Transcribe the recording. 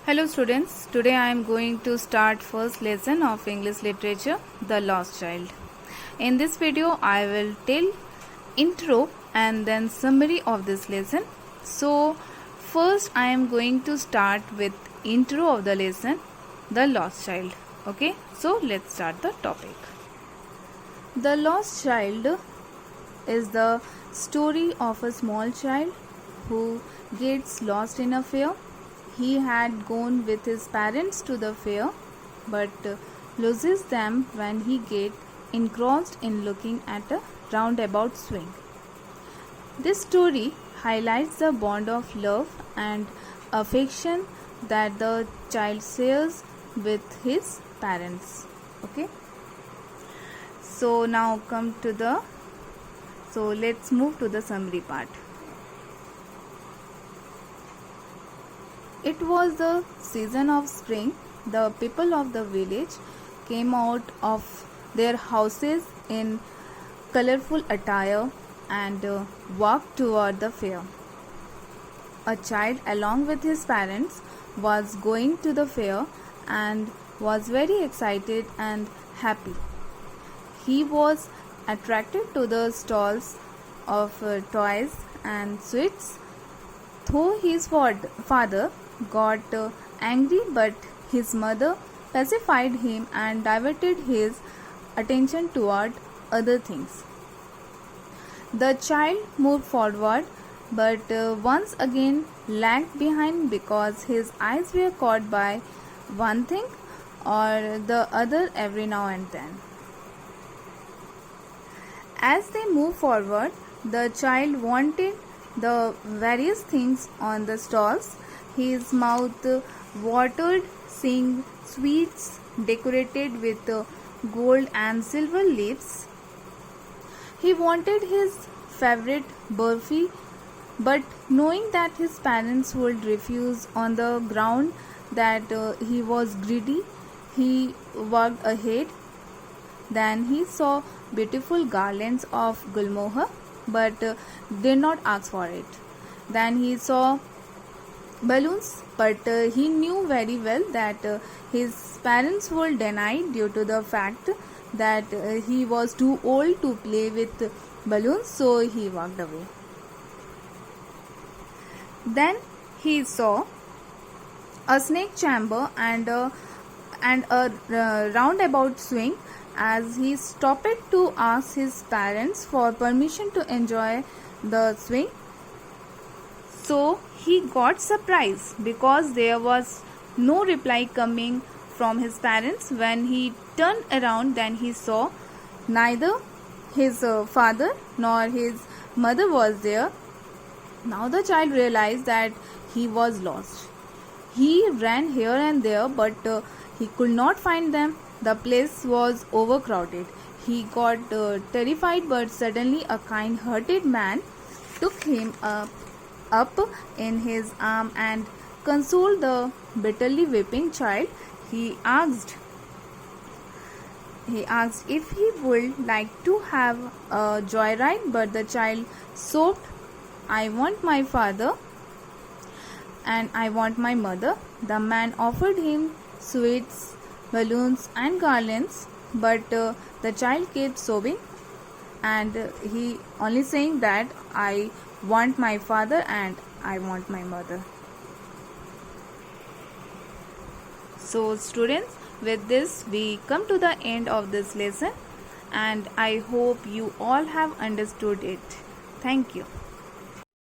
Hello students, today I am going to start first lesson of English literature, The Lost Child. In this video I will tell intro and then summary of this lesson. So first I am going to start with intro of the lesson, The Lost Child. Okay, so let's start the topic. The Lost Child is the story of a small child who gets lost in a fair. He had gone with his parents to the fair, but loses them when he gets engrossed in looking at a roundabout swing. This story highlights the bond of love and affection that the child shares with his parents. Okay. So now let's move to the summary part. It was the season of spring. The people of the village came out of their houses in colorful attire and walked toward the fair. A child, along with his parents, was going to the fair and was very excited and happy. He was attracted to the stalls of toys and sweets. Though his father got angry, but his mother pacified him and diverted his attention toward other things. The child moved forward, but once again lagged behind because his eyes were caught by one thing or the other every now and then. As they moved forward, the child wanted the various things on the stalls. His mouth watered seeing sweets decorated with gold and silver leaves. He wanted his favorite burfi, but knowing that his parents would refuse on the ground that he was greedy, he walked ahead. Then he saw beautiful garlands of gulmohar, but did not ask for it. Then he saw balloons, but he knew very well that his parents would deny due to the fact that he was too old to play with balloons, so he walked away. Then he saw a snake chamber and a roundabout swing. As he stopped to ask his parents for permission to enjoy the swing, so he got surprised because there was no reply coming from his parents. When he turned around, then he saw neither his father nor his mother was there. Now the child realized that he was lost. He ran here and there, but he could not find them. The place was overcrowded. He got terrified, but suddenly a kind-hearted man took him up in his arm and consoled the bitterly weeping child. He asked if he would like to have a joyride, but the child sobbed, "I want my father and I want my mother." The man offered him sweets, balloons and garlands, but the child kept sobbing and he only saying that "I want my father and I want my mother." So students, with this we come to the end of this lesson and I hope you all have understood it. Thank you.